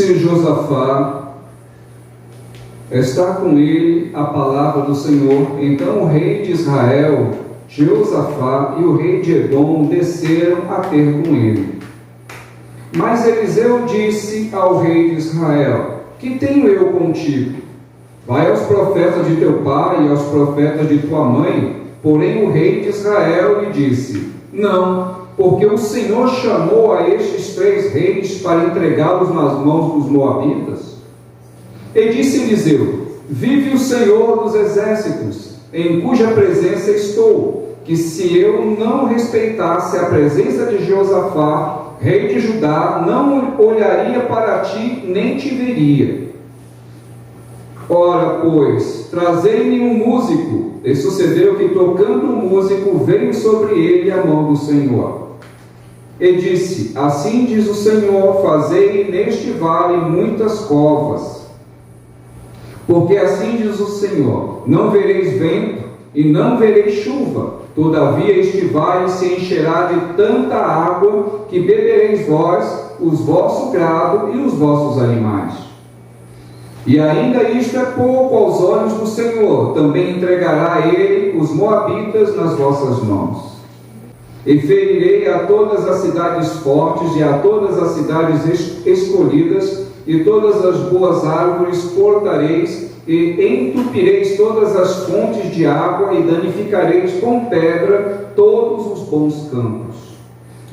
disse Josafá: está com ele a palavra do Senhor. Então o rei de Israel, Jeosafá, e o rei de Edom desceram a ter com ele. Mas Eliseu disse ao rei de Israel: que tenho eu contigo? Vai aos profetas de teu pai e aos profetas de tua mãe. Porém o rei de Israel lhe disse: não, porque o Senhor chamou a estes 3 reis para entregá-los nas mãos dos moabitas. E disse Eliseu: vive o Senhor dos exércitos, em cuja presença estou, que se eu não respeitasse a presença de Josafá, rei de Judá, não olharia para ti, nem te veria. Ora, pois, trazei-me um músico. E sucedeu que, tocando o músico, veio sobre ele a mão do Senhor. E disse: assim diz o Senhor, fazei neste vale muitas covas. Porque assim diz o Senhor: não vereis vento e não vereis chuva, todavia este vale se encherá de tanta água que bebereis vós, os vosso gado e os vossos animais. E ainda isto é pouco aos olhos do Senhor, também entregará ele os moabitas nas vossas mãos. E ferirei a todas as cidades fortes e a todas as cidades escolhidas, e todas as boas árvores cortareis, e entupireis todas as fontes de água, e danificareis com pedra todos os bons campos.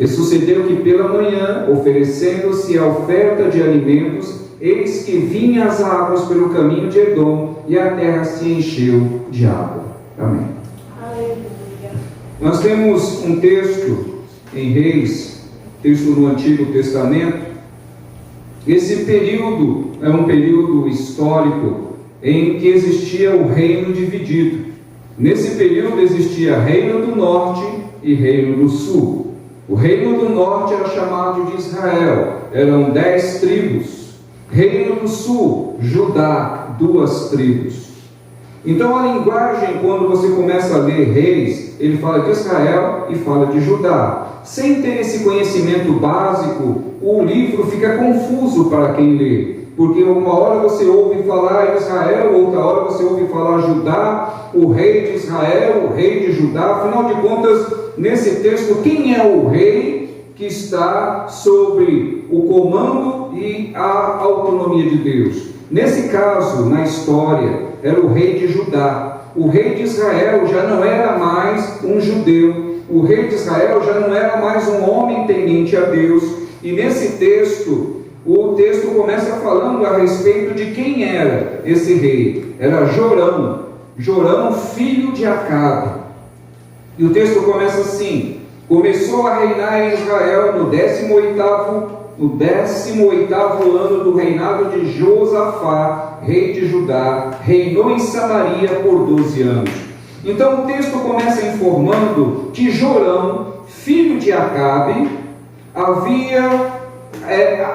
E sucedeu que pela manhã, oferecendo-se a oferta de alimentos, eis que vinham as águas pelo caminho de Edom, e a terra se encheu de água. Amém. Aleluia. Nós temos um texto em Reis, texto no Antigo Testamento. Esse período é um período histórico em que existia o reino dividido. Nesse período existia reino do norte e reino do sul. O reino do norte era chamado de Israel, eram 10 tribos. Reino do sul, Judá, 2 tribos. Então a linguagem, quando você começa a ler Reis, ele fala de Israel e fala de Judá. Sem ter esse conhecimento básico, o livro fica confuso para quem lê, porque uma hora você ouve falar Israel, outra hora você ouve falar Judá, o rei de Israel, o rei de Judá. Afinal de contas, nesse texto, quem é o rei que está sobre o comando e a autonomia de Deus? Nesse caso, na história, era o rei de Judá. O rei de Israel já não era mais um judeu. O rei de Israel já não era mais um homem temente a Deus. E nesse texto, o texto começa falando a respeito de quem era esse rei. Era Jorão. Jorão, filho de Acabe. E o texto começa assim: começou a reinar em Israel no 18º ano do reinado de Josafá, rei de Judá. Reinou em Samaria por 12 anos. Então o texto começa informando que Jorão, filho de Acabe, havia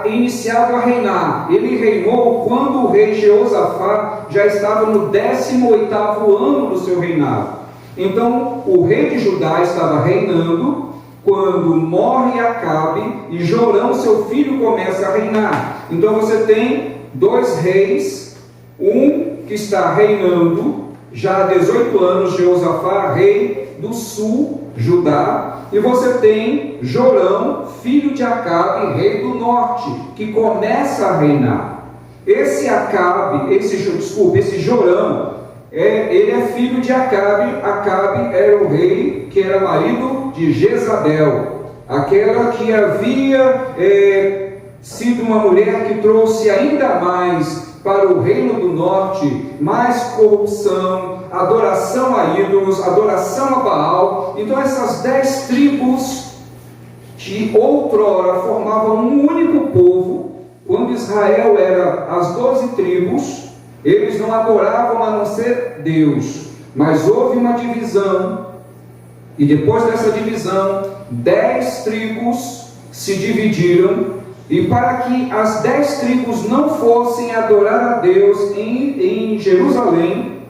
iniciado a reinar. Ele reinou quando o rei Jeosafá já estava no 18º ano do seu reinado. Então o rei de Judá estava reinando quando morre Acabe e Jorão, seu filho, começa a reinar. Então você tem 2 reis, um que está reinando já há 18 anos, Jeosafá, rei do sul, Judá, e você tem Jorão, filho de Acabe, rei do norte, que começa a reinar. Esse Jorão, ele é filho de Acabe. Acabe era o rei que era marido de Jezabel, aquela que havia sido uma mulher que trouxe ainda mais para o reino do norte mais corrupção, adoração a ídolos, adoração a Baal. Então essas 10 tribos que outrora formavam um único povo, quando Israel era as 12 tribos, eles não adoravam a não ser Deus, mas houve uma divisão, e depois dessa divisão, 10 tribos se dividiram, e para que as 10 tribos não fossem adorar a Deus em Jerusalém,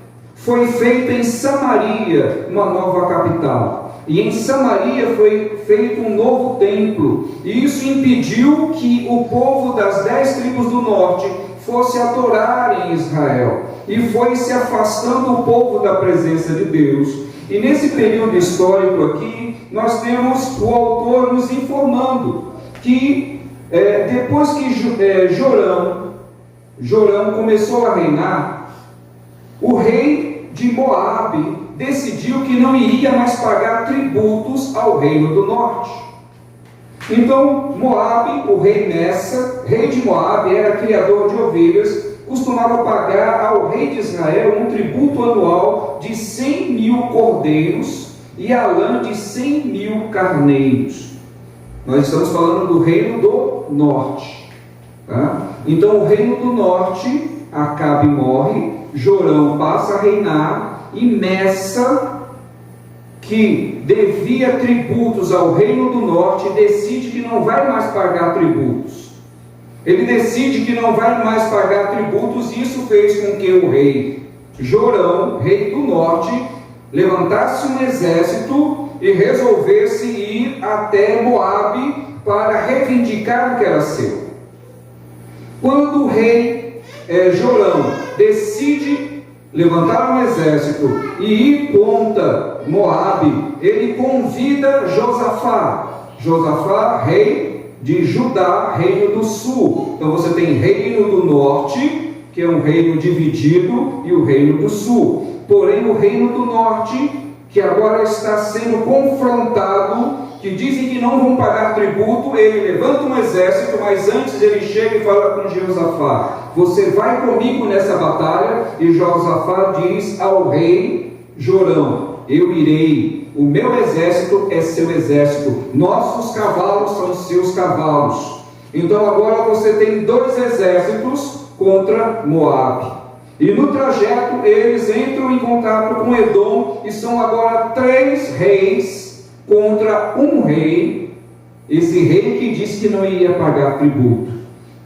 foi feita em Samaria uma nova capital. E em Samaria foi feito um novo templo. E isso impediu que o povo das 10 tribos do norte fosse adorar em Israel. E foi se afastando o povo da presença de Deus. E nesse período histórico aqui, nós temos o autor nos informando que depois que Jorão começou a reinar, o rei de Moabe decidiu que não iria mais pagar tributos ao reino do norte. Então Moabe, o rei Messa, rei de Moabe, era criador de ovelhas, costumava pagar ao rei de Israel um tributo anual de 100.000 cordeiros e a lã de 100.000 carneiros. Nós estamos falando do reino do norte, tá? Então o reino do norte, Acabe morre, Jorão passa a reinar, e Messa, que devia tributos ao reino do norte, decide que não vai mais pagar tributos. Ele decide que não vai mais pagar tributos, e isso fez com que o rei Jorão, rei do norte, levantasse um exército e resolvesse ir até Moabe para reivindicar o que era seu. Quando o rei Jorão decide levantar um exército e ir contra Moabe, ele convida Josafá, rei de Judá, reino do sul. Então você tem reino do norte, que é um reino dividido, e o reino do sul. Porém o reino do norte, que agora está sendo confrontado, que dizem que não vão pagar tributo, ele levanta um exército, mas antes ele chega e fala com Josafá: você vai comigo nessa batalha? E Josafá diz ao rei Jorão: eu irei, o meu exército é seu exército, nossos cavalos são seus cavalos. Então agora você tem 2 exércitos contra Moabe. E no trajeto eles entram em contato com Edom, e são agora 3 reis contra um rei, esse rei que disse que não iria pagar tributo.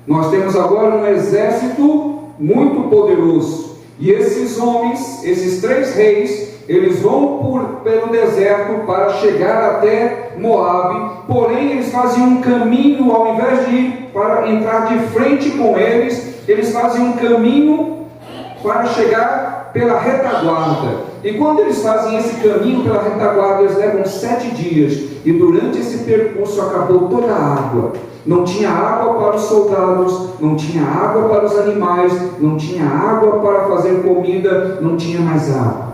Nós temos agora um exército muito poderoso, e esses homens, esses 3 reis, eles vão pelo deserto para chegar até Moabe. Porém eles faziam um caminho, ao invés de ir para entrar de frente com eles faziam um caminho para chegar pela retaguarda. E quando eles fazem esse caminho pela retaguarda, eles levam 7 dias, e durante esse percurso acabou toda a água. Não tinha água para os soldados, não tinha água para os animais, não tinha água para fazer comida, não tinha mais água.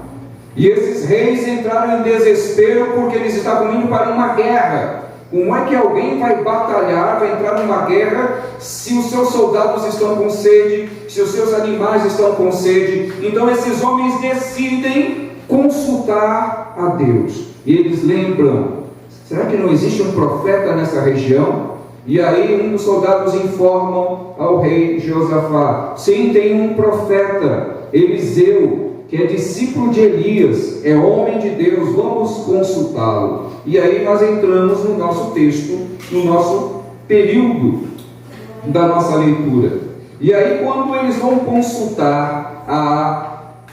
E esses reis entraram em desespero, porque eles estavam indo para uma guerra. Como é que alguém vai batalhar, vai entrar numa guerra, se os seus soldados estão com sede, se os seus animais estão com sede? Então esses homens decidem consultar a Deus. E eles lembram: será que não existe um profeta nessa região? E aí um dos soldados informam ao rei Josafá: sim, tem um profeta, Eliseu, que é discípulo de Elias, é homem de Deus, vamos consultá-lo. E aí nós entramos no nosso texto, no nosso período da nossa leitura. E aí quando eles vão consultar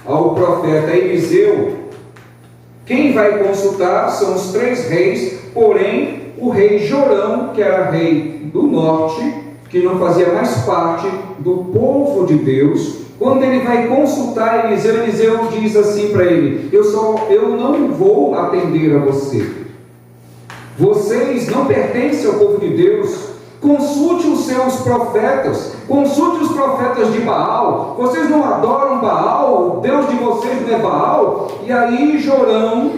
ao profeta Eliseu, quem vai consultar são os 3 reis, porém o rei Jorão, que era rei do norte, que não fazia mais parte do povo de Deus, quando ele vai consultar Eliseu, Eliseu diz assim para ele: eu não vou atender a você. Vocês não pertencem ao povo de Deus. Consulte os seus profetas, consulte os profetas de Baal. Vocês não adoram Baal? O Deus de vocês não é Baal? E aí Jorão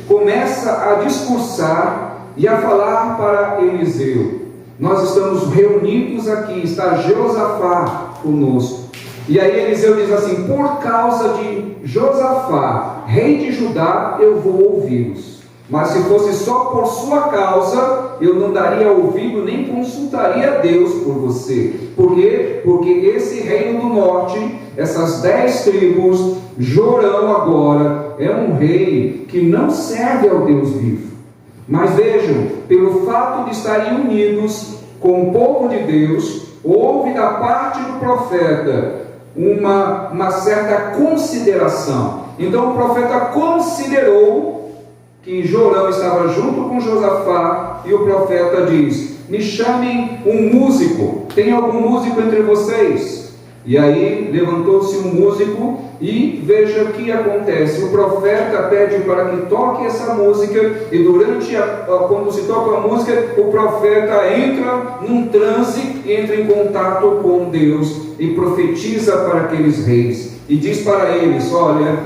começa a discursar e a falar para Eliseu: nós estamos reunidos aqui, está Josafá conosco. E aí Eliseu diz assim: por causa de Josafá, rei de Judá, eu vou ouvi-los. Mas se fosse só por sua causa, eu não daria ouvido, nem consultaria a Deus por você. Por quê? Porque esse reino do norte, essas 10 tribos, Jorão agora é um rei que não serve ao Deus vivo. Mas vejam, pelo fato de estarem unidos com o povo de Deus, houve da parte do profeta uma certa consideração. Então o profeta considerou que Jorão estava junto com Josafá, e o profeta diz: me chamem um músico, tem algum músico entre vocês? E aí levantou-se um músico, e veja o que acontece. O profeta pede para que toque essa música, e quando se toca a música, o profeta entra num transe, entra em contato com Deus e profetiza para aqueles reis, e diz para eles: olha,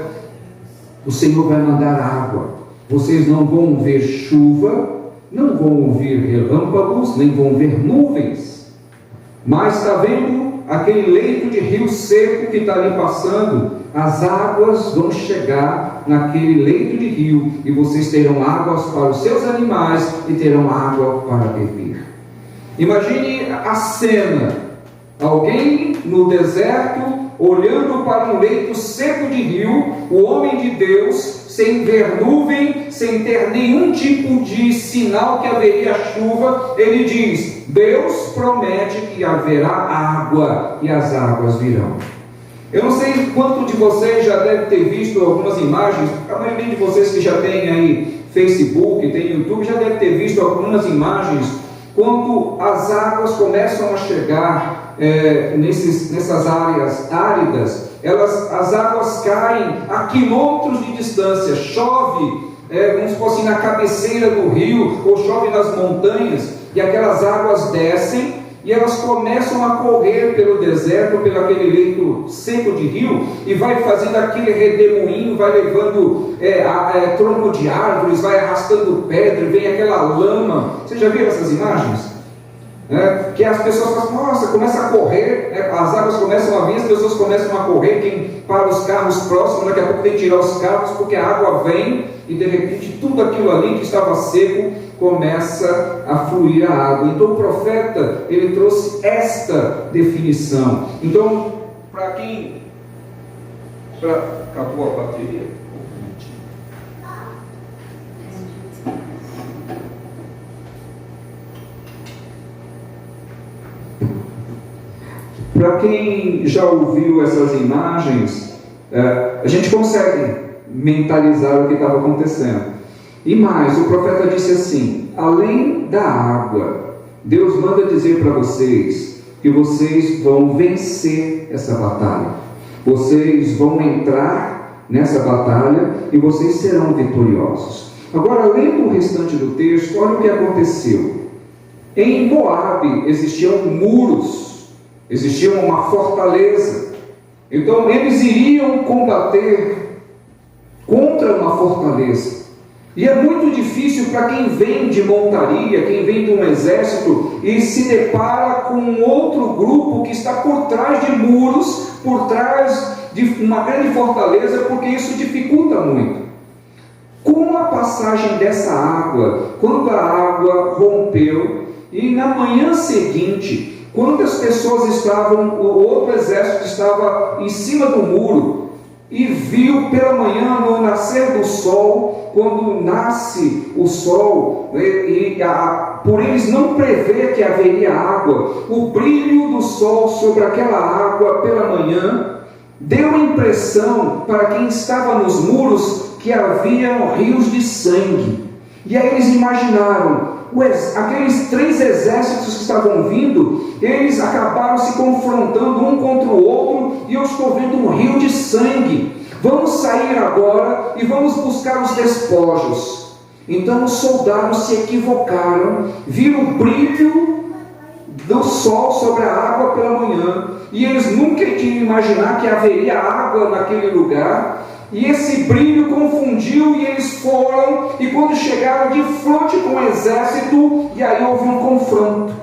o Senhor vai mandar água, vocês não vão ver chuva, não vão ouvir relâmpagos, nem vão ver nuvens, mas está vendo aquele leito de rio seco que está ali passando? As águas vão chegar naquele leito de rio, e vocês terão águas para os seus animais e terão água para beber. Imagine a cena: alguém no deserto olhando para um leito seco de rio, o homem de Deus, sem ver nuvem, sem ter nenhum tipo de sinal que haveria chuva, ele diz: Deus promete que haverá água, e as águas virão. Eu não sei quanto de vocês já deve ter visto algumas imagens. A maioria de vocês que já tem aí Facebook, tem YouTube, já deve ter visto algumas imagens quando as águas começam a chegar nessas áreas áridas. As águas caem a quilômetros de distância, chove, vamos supor assim, na cabeceira do rio, ou chove nas montanhas, e aquelas águas descem, e elas começam a correr pelo deserto, pelo aquele leito seco de rio, e vai fazendo aquele redemoinho, vai levando tronco de árvores, vai arrastando pedra, vem aquela lama. Você já viu essas imagens? Que as pessoas falam: nossa, começa a correr, as águas começam a vir, as pessoas começam a correr, quem para os carros próximos, daqui a pouco tem que tirar os carros, porque a água vem, e de repente tudo aquilo ali que estava seco começa a fluir a água. Então o profeta, ele trouxe esta definição. Então, acabou a bateria? Para quem já ouviu essas imagens, a gente consegue mentalizar o que estava acontecendo. E mais, o profeta disse assim: além da água, Deus manda dizer para vocês que vocês vão vencer essa batalha. Vocês vão entrar nessa batalha e vocês serão vitoriosos. Agora, lendo o restante do texto, olha o que aconteceu. Em Moabe existiam muros, existia uma fortaleza. Então eles iriam combater contra uma fortaleza. E é muito difícil para quem vem de montaria, quem vem de um exército e se depara com um outro grupo que está por trás de muros, por trás de uma grande fortaleza, porque isso dificulta muito. Com a passagem dessa água, quando a água rompeu, e na manhã seguinte, quando as pessoas estavam, o outro exército estava em cima do muro, e viu pela manhã, no nascer do sol, quando nasce o sol, por eles não prever que haveria água, o brilho do sol sobre aquela água pela manhã, deu a impressão para quem estava nos muros que havia rios de sangue. E aí eles imaginaram, aqueles 3 exércitos que estavam vindo, eles acabaram se confrontando um contra o outro, e eu estou vendo um rio de sangue. Vamos sair agora e vamos buscar os despojos. Então os soldados se equivocaram, viram o brilho do sol sobre a água pela manhã, e eles nunca tinham imaginar que haveria água naquele lugar. E esse brilho confundiu, e eles foram, e quando chegaram de frente com o exército, e aí houve um confronto.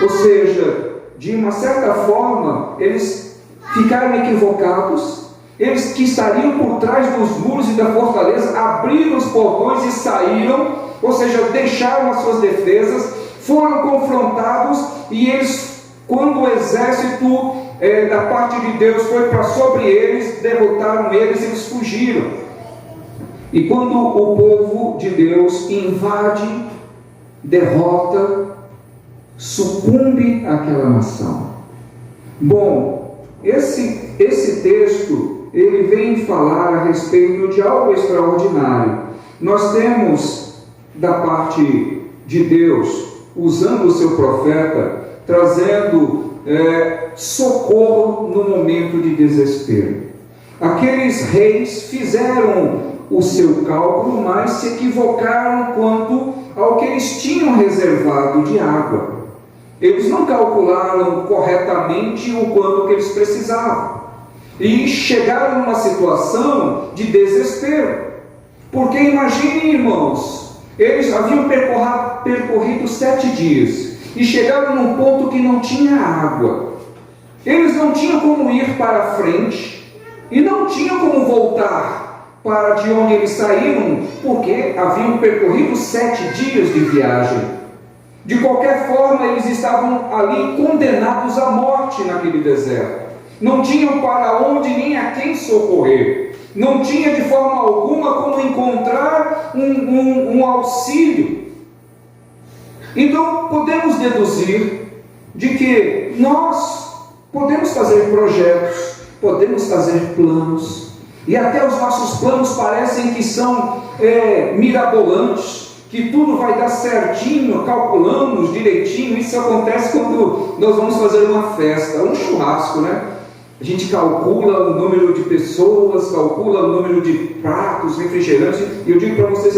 Ou seja, de uma certa forma, eles ficaram equivocados. Eles que estariam por trás dos muros e da fortaleza, abriram os portões e saíram, ou seja, deixaram as suas defesas, foram confrontados, e eles, quando o exército da parte de Deus foi para sobre eles, derrotaram eles, eles fugiram. E quando o povo de Deus invade, derrota, sucumbe àquela nação. Bom, esse esse texto, ele vem falar a respeito de algo extraordinário. Nós temos, da parte de Deus, usando o seu profeta, trazendo socorro no momento de desespero. Aqueles reis fizeram o seu cálculo, mas se equivocaram quanto ao que eles tinham reservado de água. Eles não calcularam corretamente o quanto que eles precisavam. E chegaram numa situação de desespero. Porque imaginem, irmãos, eles haviam percorrido 7 dias e chegaram num ponto que não tinha água. Eles não tinham como ir para frente e não tinham como voltar para de onde eles saíram, porque haviam percorrido 7 dias de viagem. De qualquer forma, eles estavam ali condenados à morte naquele deserto. Não tinham para onde nem a quem socorrer. Não tinha de forma alguma como encontrar um auxílio. Então, podemos deduzir de que nós podemos fazer projetos, podemos fazer planos, e até os nossos planos parecem que são mirabolantes, que tudo vai dar certinho, calculamos direitinho. Isso acontece quando nós vamos fazer uma festa, um churrasco, né? A gente calcula o número de pessoas, calcula o número de pratos, refrigerantes, e eu digo para vocês,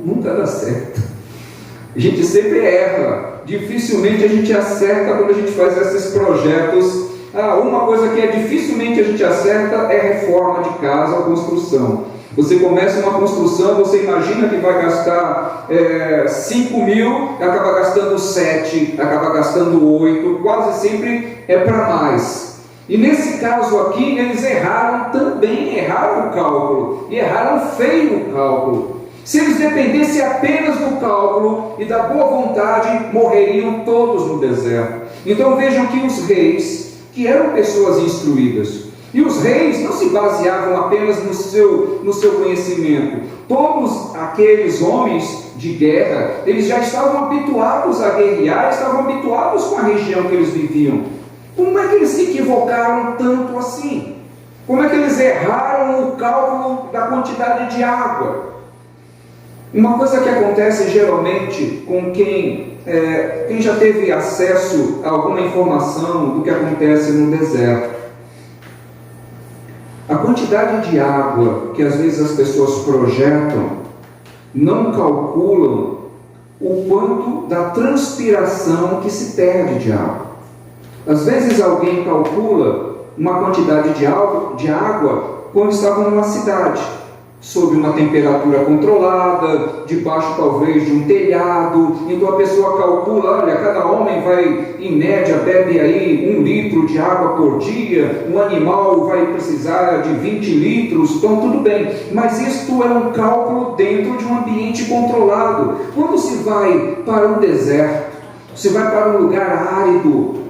nunca dá certo. A gente sempre erra, dificilmente a gente acerta quando a gente faz esses projetos. Uma coisa que dificilmente a gente acerta é reforma de casa ou construção. Você começa uma construção, você imagina que vai gastar 5 mil, acaba gastando 7, acaba gastando 8, quase sempre é para mais. E nesse caso aqui, eles erraram também, erraram o cálculo, e erraram feio o cálculo. Se eles dependessem apenas do cálculo e da boa vontade, morreriam todos no deserto. Então vejam que os reis, que eram pessoas instruídas, e os reis não se baseavam apenas no seu conhecimento. Todos aqueles homens de guerra, eles já estavam habituados a guerrear, estavam habituados com a região que eles viviam. Como é que eles se equivocaram tanto assim? Como é que eles erraram o cálculo da quantidade de água? Uma coisa que acontece geralmente com quem já teve acesso a alguma informação do que acontece no deserto. A quantidade de água que às vezes as pessoas projetam não calculam o quanto da transpiração que se perde de água. Às vezes alguém calcula uma quantidade de água quando estava numa cidade, sob uma temperatura controlada, debaixo talvez de um telhado. Então a pessoa calcula, olha, cada homem vai, em média, bebe aí 1 litro de água por dia, um animal vai precisar de 20 litros, então tudo bem. Mas isto é um cálculo dentro de um ambiente controlado. Quando se vai para um deserto, se vai para um lugar árido,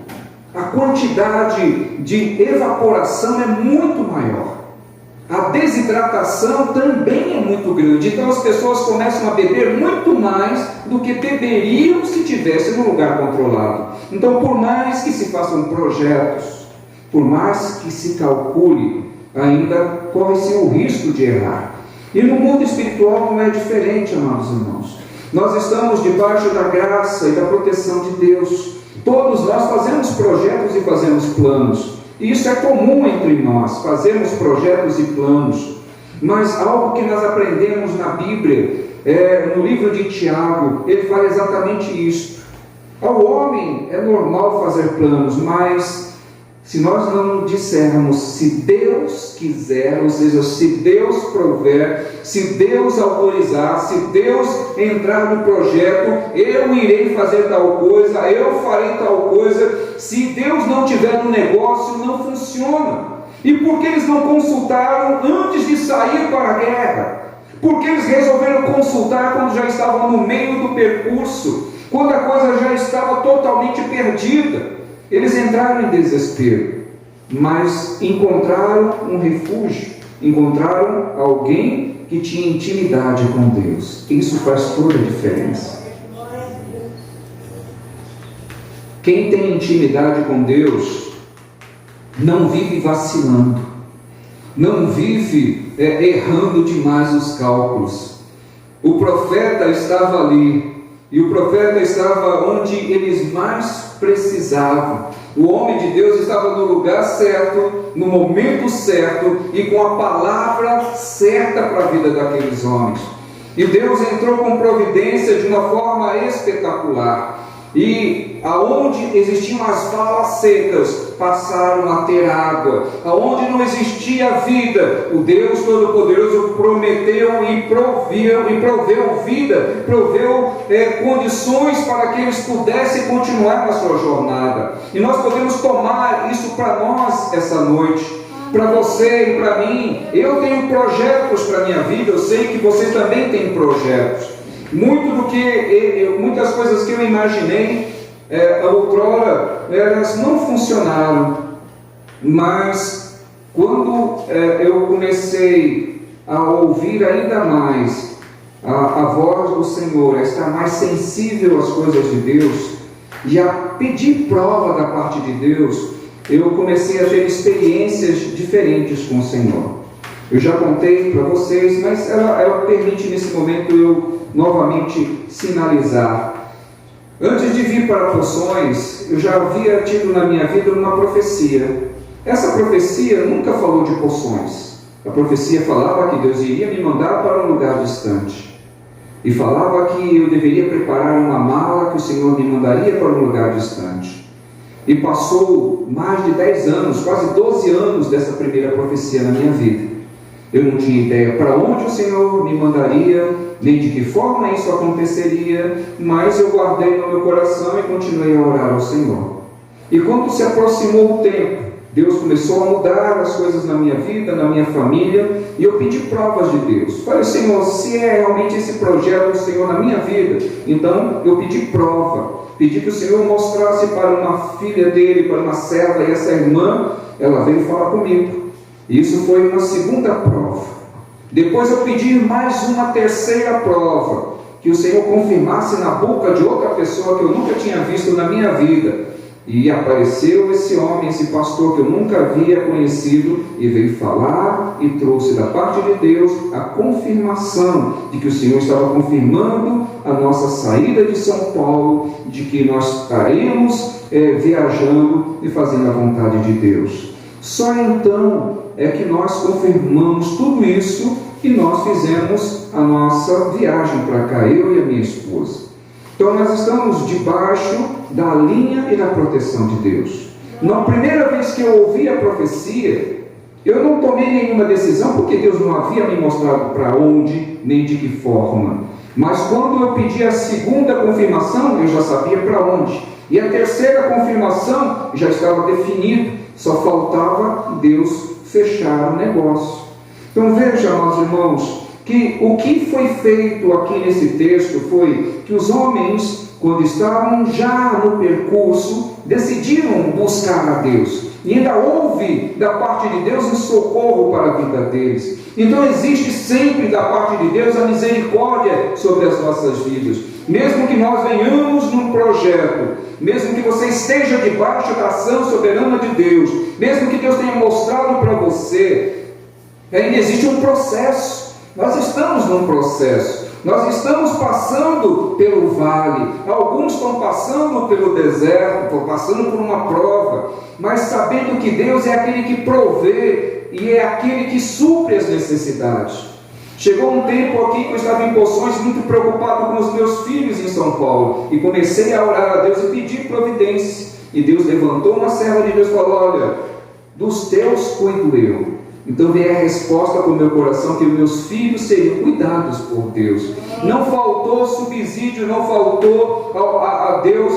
a quantidade de evaporação é muito maior. A desidratação também é muito grande. Então as pessoas começam a beber muito mais do que beberiam se estivessem num lugar controlado. Então, por mais que se façam projetos, por mais que se calcule, ainda corre-se o risco de errar. E no mundo espiritual não é diferente, amados irmãos. Nós estamos debaixo da graça e da proteção de Deus. Todos nós fazemos projetos e fazemos planos. E isso é comum entre nós, fazemos projetos e planos. Mas algo que nós aprendemos na Bíblia, no livro de Tiago, ele fala exatamente isso. Ao homem é normal fazer planos, mas se nós não dissermos se Deus quiser, ou seja, se Deus prover, se Deus autorizar, se Deus entrar no projeto, eu irei fazer tal coisa, eu farei tal coisa. Se Deus não tiver no negócio, não funciona. E por que eles não consultaram antes de sair para a guerra? Porque eles resolveram consultar quando já estavam no meio do percurso, quando a coisa já estava totalmente perdida. Eles entraram em desespero, mas encontraram um refúgio, encontraram alguém que tinha intimidade com Deus. Isso faz toda a diferença. Quem tem intimidade com Deus não vive vacilando, não vive errando demais os cálculos. O profeta estava ali, e o profeta estava onde eles mais precisavam. O homem de Deus estava no lugar certo, no momento certo e com a palavra certa para a vida daqueles homens. E Deus entrou com providência de uma forma espetacular. E aonde existiam as valas secas, passaram a ter água. Aonde não existia vida, o Deus Todo-Poderoso prometeu e proveu vida, proveu condições para que eles pudessem continuar na sua jornada. E nós podemos tomar isso para nós essa noite. Para você e para mim. Eu tenho projetos para a minha vida, eu sei que você também tem projetos. Muitas coisas que eu imaginei outrora, elas não funcionaram, mas quando eu comecei a ouvir ainda mais a voz do Senhor, a estar mais sensível às coisas de Deus e a pedir prova da parte de Deus, eu comecei a ter experiências diferentes com o Senhor. Eu já contei para vocês, mas ela permite nesse momento eu novamente sinalizar. Antes de vir para Poções, eu já havia tido na minha vida uma profecia. Essa profecia nunca falou de Poções. A profecia falava que Deus iria me mandar para um lugar distante. E falava que eu deveria preparar uma mala que o Senhor me mandaria para um lugar distante. E passou mais de 10 anos, quase 12 anos dessa primeira profecia na minha vida. Eu não tinha ideia para onde o Senhor me mandaria, nem de que forma isso aconteceria, mas eu guardei no meu coração e continuei a orar ao Senhor. E quando se aproximou o tempo, Deus começou a mudar as coisas na minha vida, na minha família, e eu pedi provas de Deus. Falei, Senhor, se é realmente esse projeto do Senhor na minha vida, então eu pedi prova. Pedi que o Senhor mostrasse para uma filha dele, para uma serva, e essa irmã, ela veio falar comigo. Isso foi uma segunda prova. Depois eu pedi mais uma terceira prova, que o Senhor confirmasse na boca de outra pessoa que eu nunca tinha visto na minha vida. E apareceu esse homem, esse pastor que eu nunca havia conhecido, e veio falar e trouxe da parte de Deus a confirmação de que o Senhor estava confirmando a nossa saída de São Paulo, de que nós estaríamos viajando e fazendo a vontade de Deus. Só então é que nós confirmamos tudo isso e nós fizemos a nossa viagem para cá, eu e a minha esposa. Então nós estamos debaixo da linha e da proteção de Deus. Na primeira vez que eu ouvi a profecia, eu não tomei nenhuma decisão, porque Deus não havia me mostrado para onde, nem de que forma. Mas quando eu pedi a segunda confirmação, eu já sabia para onde. E a terceira confirmação já estava definido, só faltava Deus fechar o negócio. Então veja, meus irmãos, que o que foi feito aqui nesse texto foi que os homens, quando estavam já no percurso, decidiram buscar a Deus. E ainda houve da parte de Deus um socorro para a vida deles. Então existe sempre da parte de Deus a misericórdia sobre as nossas vidas. Mesmo que nós venhamos num projeto, mesmo que você esteja debaixo da ação soberana de Deus, mesmo que Deus tenha mostrado para você, ainda existe um processo. Nós estamos num processo. Nós estamos passando pelo vale. Alguns estão passando pelo deserto, estão passando por uma prova, mas sabendo que Deus é aquele que provê e é aquele que supre as necessidades. Chegou um tempo aqui que eu estava em Poções, muito preocupado com os meus filhos em São Paulo, e comecei a orar a Deus e pedir providência. E Deus levantou uma serva de Deus e falou: olha, dos teus cuido eu. Então veio a resposta para o meu coração que meus filhos seriam cuidados por Deus. Não faltou subsídio, não faltou a Deus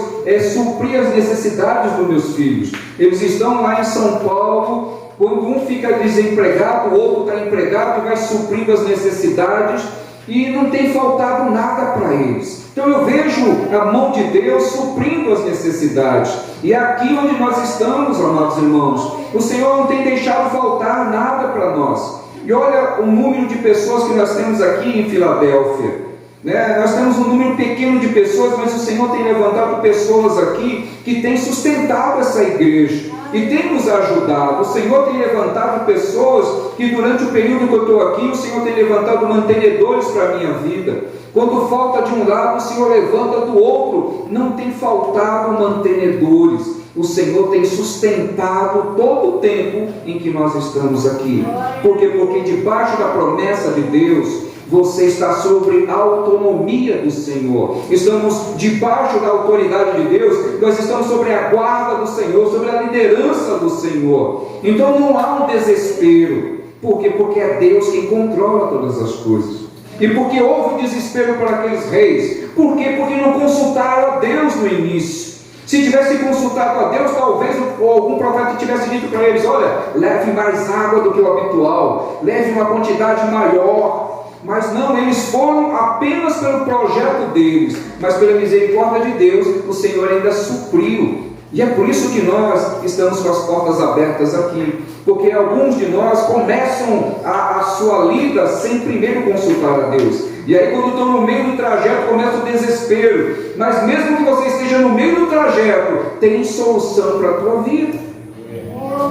suprir as necessidades dos meus filhos. Eles estão lá em São Paulo. Quando um fica desempregado, o outro está empregado e vai suprindo as necessidades, e não tem faltado nada para eles. Então eu vejo a mão de Deus suprindo as necessidades. E é aqui onde nós estamos, amados irmãos. O Senhor não tem deixado faltar nada para nós. E olha o número de pessoas que nós temos aqui em Filadélfia. Nós temos um número pequeno de pessoas, mas o Senhor tem levantado pessoas aqui que têm sustentado essa igreja e tem nos ajudado. O Senhor tem levantado pessoas que durante o período que eu estou aqui, o Senhor tem levantado mantenedores para a minha vida. Quando falta de um lado, o Senhor levanta do outro. Não tem faltado mantenedores. O Senhor tem sustentado todo o tempo em que nós estamos aqui. Por quê? Porque debaixo da promessa de Deus, você está sobre a autonomia do Senhor. Estamos debaixo da autoridade de Deus. Nós estamos sobre a guarda do Senhor, sobre a liderança do Senhor. Então não há um desespero. Por quê? Porque é Deus quem controla todas as coisas. E porque houve desespero para aqueles reis? Por quê? Porque não consultaram a Deus no início. Se tivesse consultado a Deus, talvez algum profeta tivesse dito para eles: olha, leve mais água do que o habitual, leve uma quantidade maior. Mas não, eles foram apenas pelo projeto deles, mas pela misericórdia de Deus, o Senhor ainda supriu. E é por isso que nós estamos com as portas abertas aqui, porque alguns de nós começam a sua lida sem primeiro consultar a Deus. E aí, quando estão no meio do trajeto, começa o desespero. Mas mesmo que você esteja no meio do trajeto, tem solução para a tua vida.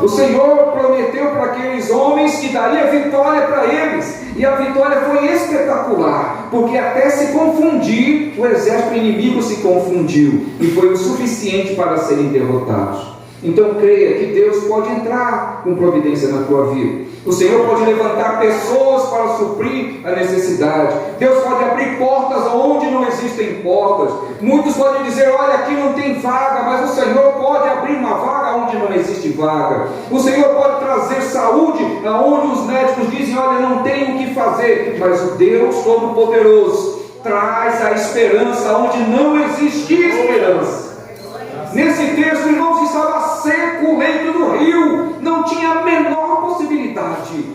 O Senhor prometeu para aqueles homens que daria vitória para eles, e a vitória foi espetacular, porque até se confundir, o exército inimigo se confundiu, e foi o suficiente para serem derrotados. Então creia que Deus pode entrar com providência na tua vida. O Senhor pode levantar pessoas para suprir a necessidade. Deus pode abrir portas onde não existem portas. Muitos podem dizer: olha, aqui não tem vaga, mas o Senhor pode abrir uma vaga onde não existe vaga. O Senhor pode trazer saúde aonde os médicos dizem: olha, não tem o que fazer. Mas o Deus Todo-Poderoso traz a esperança onde não existia esperança. Nesse texto, irmãos, estava seco o leito do rio, não tinha a menor possibilidade,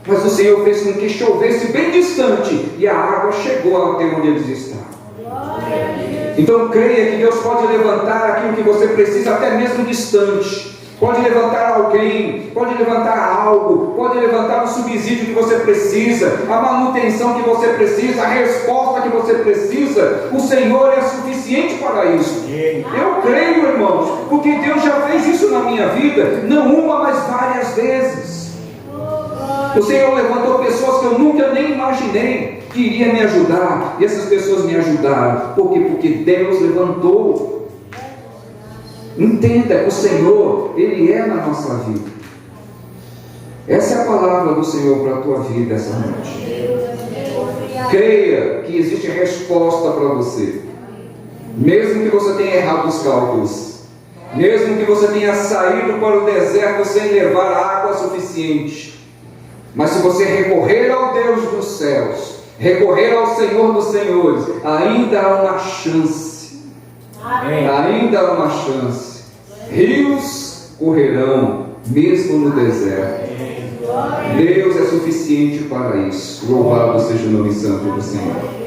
mas o Senhor fez com que chovesse bem distante, e a água chegou até onde eles estavam. Então creia que Deus pode levantar aquilo que você precisa, até mesmo distante. Pode levantar alguém, pode levantar algo, pode levantar o subsídio que você precisa, a manutenção que você precisa, a resposta que você precisa. O Senhor é suficiente para isso. Eu creio, irmãos, porque Deus já fez isso na minha vida, não uma, mas várias vezes. O Senhor levantou pessoas que eu nunca nem imaginei que iria me ajudar, e essas pessoas me ajudaram. Por quê? Porque Deus levantou. Entenda que o Senhor, Ele é na nossa vida. Essa é a palavra do Senhor para a tua vida essa noite. Creia que existe resposta para você. Mesmo que você tenha errado os cálculos, mesmo que você tenha saído para o deserto sem levar água suficiente, mas se você recorrer ao Deus dos céus, recorrer ao Senhor dos senhores, ainda há uma chance. Ainda há uma chance. Rios correrão mesmo no deserto. Deus é suficiente para isso. Louvado seja o nome santo do Senhor.